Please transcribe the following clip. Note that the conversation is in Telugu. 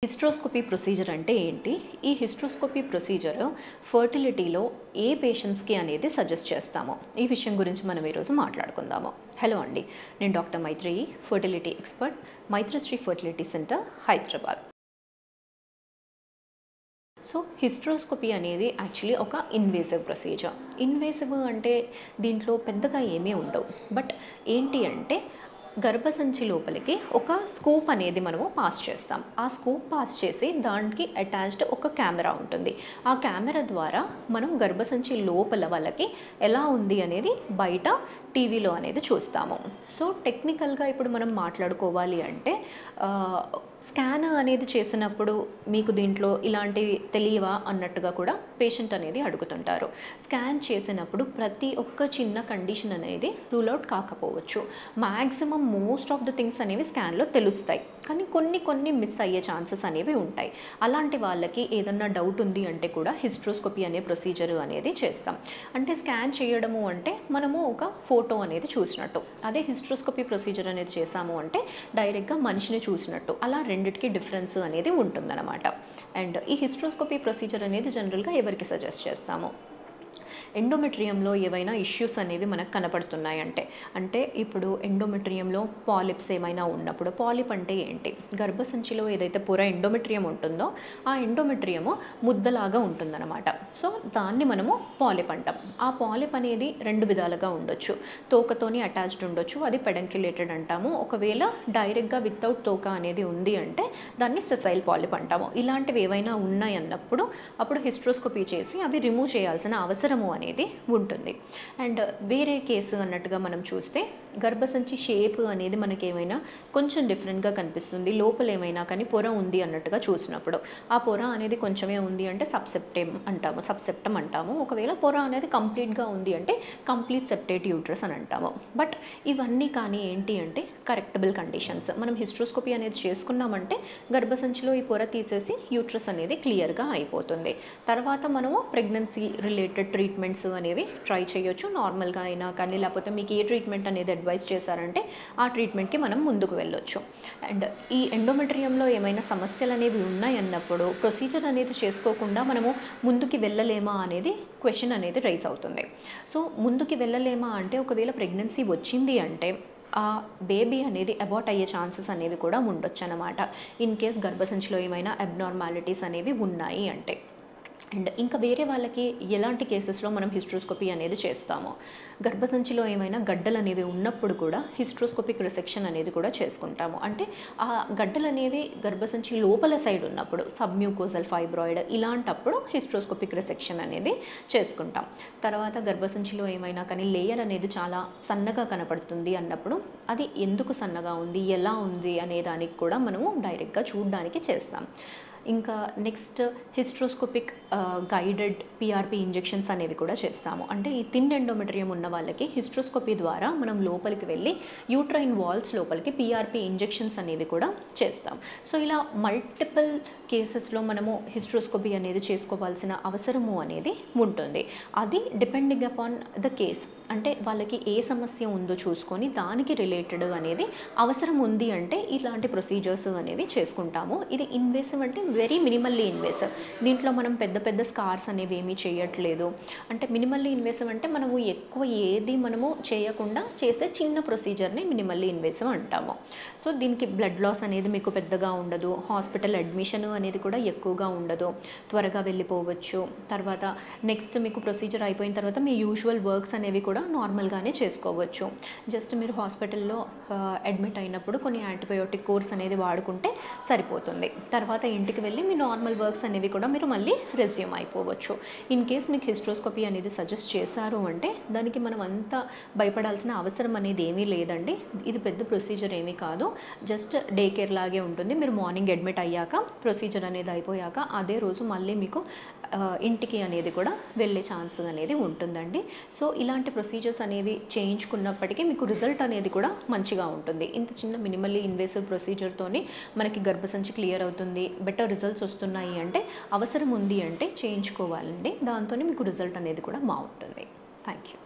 హిస్ట్రోస్కోపీ ప్రొసీజర్ అంటే ఏంటి? ఈ హిస్ట్రోస్కోపీ ప్రొసీజర్ ఫర్టిలిటీలో ఏ పేషెంట్స్‌కి అనేది సజెస్ట్ చేస్తాము. ఈ విషయం గురించి మనం ఈరోజు మాట్లాడుకుందాము. హలో అండి. నేను doctor Maitreyi, fertility expert, Maitrashri fertility centre, Hyderabad. So hysteroscopy అనేది యాక్చువల్లీ ఒక ఇన్వేసివ్ ప్రొసీజర్. ఇన్వేసివ్ అంటే దీంట్లో పెద్దగా ఏమీ ఉండవు. బట్ ఏంటి అంటే గర్భసంచి లోపలికి ఒక స్కోప్ అనేది మనము పాస్ చేస్తాం. ఆ స్కోప్ పాస్ చేసి దానికి అటాచ్డ్ ఒక కెమెరా ఉంటుంది. ఆ కెమెరా ద్వారా మనం గర్భసంచి లోపల వాళ్ళకి ఎలా ఉంది అనేది బయట టీవీలో అనేది చూస్తాము. సో టెక్నికల్గా ఇప్పుడు మనం మాట్లాడుకోవాలి అంటే స్కాన్ అనేది చేసినప్పుడు మీకు దీంట్లో ఇలాంటివి తెలియవా అన్నట్టుగా కూడా పేషెంట్ అనేది అడుగుతుంటారు. స్కాన్ చేసినప్పుడు ప్రతి ఒక్క చిన్న కండిషన్ అనేది రూల్ అవుట్ కాకపోవచ్చు. Maximum most of the things అనేవి స్కాన్లో తెలుస్తాయి, కానీ కొన్ని మిస్ అయ్యే ఛాన్సెస్ అనేవి ఉంటాయి. అలాంటి వాళ్ళకి ఏదన్నా డౌట్ ఉంది అంటే కూడా హిస్ట్రోస్కోపీ అనే ప్రొసీజర్ అనేది చేస్తాం. అంటే స్కాన్ చేయడము అంటే మనము ఒక ఫోటో అనేది చూసినట్టు, అదే హిస్ట్రోస్కోపీ ప్రొసీజర్ అనేది చేసాము అంటే డైరెక్ట్గా మనిషిని చూసినట్టు. అలా రెండిటికి డిఫరెన్స్ అనేది ఉంటుందన్నమాట. అండ్ ఈ హిస్ట్రోస్కోపీ ప్రొసీజర్ అనేది జనరల్గా ఎవరికి సజెస్ట్ చేస్తాము? ఎండోమెట్రియంలో ఏవైనా ఇష్యూస్ అనేవి మనకు కనపడుతున్నాయంటే, అంటే ఇప్పుడు ఎండోమెట్రియంలో పాలిప్స్ ఏమైనా ఉన్నప్పుడు, పాలిప్ అంటే ఏంటి? గర్భసంచిలో ఏదైతే పొర ఎండోమెట్రియం ఉంటుందో ఆ ఎండోమెట్రియము ముద్దలాగా ఉంటుందన్నమాట. సో దాన్ని మనము పాలిప్ అంటాం. ఆ పాలిప్ అనేది రెండు విధాలుగా ఉండొచ్చు. తోకతోని అటాచ్డ్ ఉండొచ్చు, అది పెడంక్యులేటెడ్ అంటాము. ఒకవేళ డైరెక్ట్గా వితౌట్ తోక అనేది ఉంది అంటే దాన్ని సెసైల్ పాలిప్ అంటాము. ఇలాంటివి ఏవైనా ఉన్నాయన్నప్పుడు అప్పుడు హిస్ట్రోస్కోపీ చేసి అవి రిమూవ్ చేయాల్సిన అవసరము అనేది ఉంటుంది. అండ్ వేరే కేసు అన్నట్టుగా మనం చూస్తే గర్భసంచి షేప్ అనేది మనకి ఏమైనా కొంచెం డిఫరెంట్గా కనిపిస్తుంది, లోపల ఏమైనా కానీ పొర ఉంది అన్నట్టుగా చూసినప్పుడు, ఆ పొర అనేది కొంచెమే ఉంది అంటే సబ్సెప్టమ్ అంటాము. ఒకవేళ పొర అనేది కంప్లీట్గా ఉంది అంటే కంప్లీట్ సెప్టేట్ యూట్రస్ అని అంటాము. బట్ ఇవన్నీ కానీ ఏంటి అంటే కరెక్టబుల్ కండిషన్స్. మనం హిస్ట్రోస్కోపీ అనేది చేసుకున్నామంటే గర్భసంచిలో ఈ పొర తీసేసి యూట్రస్ అనేది క్లియర్గా అయిపోతుంది. తర్వాత మనము ప్రెగ్నెన్సీ రిలేటెడ్ ట్రీట్మెంట్స్ అనేవి ట్రై చేయొచ్చు. నార్మల్గా అయినా కానీ, లేకపోతే మీకు ఏ ట్రీట్మెంట్ అనేది అడ్వైస్ చేశారంటే ఆ ట్రీట్మెంట్కి మనం ముందుకు వెళ్ళొచ్చు. అండ్ ఈ ఎండోమెట్రియంలో ఏమైనా సమస్యలు అనేవి ఉన్నాయన్నప్పుడు ప్రొసీజర్ అనేది చేసుకోకుండా మనము ముందుకు వెళ్ళలేమా అనేది క్వశ్చన్ అనేది రైజ్ అవుతుంది. సో ముందుకు వెళ్ళలేమా అంటే ఒకవేళ ప్రెగ్నెన్సీ వచ్చింది అంటే ఆ బేబీ అనేది అబార్ట్ అయ్యే ఛాన్సెస్ అనేవి కూడా ఉండొచ్చు అన్నమాట. ఇన్ కేస్ గర్భసంచిలో ఏమైనా అబ్నార్మాలిటీస్ అనేవి ఉన్నాయి అంటే. అండ్ ఇంకా వేరే వాళ్ళకి ఎలాంటి కేసెస్లో మనం హిస్ట్రోస్కోపీ అనేది చేస్తాము? గర్భసంచిలో ఏమైనా గడ్డలు అనేవి ఉన్నప్పుడు కూడా హిస్ట్రోస్కోపిక్ రిసెక్షన్ అనేది కూడా చేసుకుంటాము. అంటే ఆ గడ్డలు అనేవి గర్భసంచి లోపల సైడ్ ఉన్నప్పుడు, సబ్మ్యూకోజల్ ఫైబ్రాయిడ్ ఇలాంటప్పుడు హిస్ట్రోస్కోపిక్ రిసెక్షన్ అనేది చేసుకుంటాం. తర్వాత గర్భసంచిలో ఏమైనా కానీ లేయర్ అనేది చాలా సన్నగా కనపడుతుంది అన్నప్పుడు అది ఎందుకు సన్నగా ఉంది, ఎలా ఉంది అనే దానికి కూడా మనము డైరెక్ట్గా చూడడానికి చేస్తాం. ఇంకా next hysteroscopic guided PRP injections అనేవి కూడా చేస్తాము. అంటే ఈ థిన్ ఎండోమెట్రియం ఉన్న వాళ్ళకి హిస్ట్రోస్కోపీ ద్వారా మనం లోపలికి వెళ్ళి యూట్రైన్ వాల్స్ లోపలికి పిఆర్పి ఇంజెక్షన్స్ అనేవి కూడా చేస్తాం. సో ఇలా మల్టిపుల్ కేసెస్లో మనము హిస్ట్రోస్కోపీ అనేది చేసుకోవాల్సిన అవసరము అనేది ఉంటుంది. అది డిపెండింగ్ అపాన్ ద కేస్, అంటే వాళ్ళకి ఏ సమస్య ఉందో చూసుకొని దానికి రిలేటెడ్ అనేది అవసరం ఉంది అంటే ఇలాంటి ప్రొసీజర్స్ అనేవి చేసుకుంటాము. ఇది ఇన్వేసివ్ అంటే వెరీ మినిమల్లీ ఇన్వేసివ్. దీంట్లో మనం పెద్ద స్కార్స్ అనేవి ఏమీ చేయట్లేదు. అంటే మినిమల్లీ ఇన్వేసివ్ అంటే మనము ఎక్కువ ఏది మనము చేయకుండా చేసే చిన్న ప్రొసీజర్ని మినిమల్లీ ఇన్వేసివ్ అంటాము. సో దీనికి బ్లడ్ లాస్ అనేది మీకు పెద్దగా ఉండదు, హాస్పిటల్ అడ్మిషన్ అనేది కూడా ఎక్కువగా ఉండదు, త్వరగా వెళ్ళిపోవచ్చు. తర్వాత నెక్స్ట్ మీకు ప్రొసీజర్ అయిపోయిన తర్వాత మీ యూజువల్ వర్క్స్ అనేవి కూడా నార్మల్గానే చేసుకోవచ్చు. జస్ట్ మీరు హాస్పిటల్లో అడ్మిట్ అయినప్పుడు కొన్ని యాంటీబయోటిక్ కోర్స్ అనేది వాడుకుంటే సరిపోతుంది. తర్వాత ఇంటికి వెళ్ళి మీ నార్మల్ వర్క్స్ అనేవి కూడా మీరు మళ్ళీ రెజ్యూమ్ అయిపోవచ్చు. ఇన్ కేస్ మీకు హిస్ట్రోస్కోపీ అనేది సజెస్ట్ చేశారు అంటే దానికి మనం అంతా భయపడాల్సిన అవసరం అనేది ఏమీ లేదండి. ఇది పెద్ద ప్రొసీజర్ ఏమీ కాదు, జస్ట్ డే కేర్ లాగే ఉంటుంది. మీరు మార్నింగ్ అడ్మిట్ అయ్యాక ప్రొసీజర్ అనేది అయిపోయాక అదే రోజు మళ్ళీ మీకు ఇంటికి అనేది కూడా వెళ్ళే ఛాన్స్ అనేది ఉంటుందండి. సో ఇలాంటి ప్రొసీజర్స్ అనేవి చేయించుకున్నప్పటికీ మీకు రిజల్ట్ అనేది కూడా మంచిగా ఉంటుంది. ఇంత చిన్న మినిమల్లీ ఇన్వేసివ్ ప్రొసీజర్తోని మనకి గర్భసంచి క్లియర్ అవుతుంది, బెటర్ రిజల్ట్స్ వస్తున్నాయి అంటే అవసరం ఉంది అంటే చేయించుకోవాలండి. దాంతోనే మీకు రిజల్ట్ అనేది కూడా బాగుంటుంది. Thank you.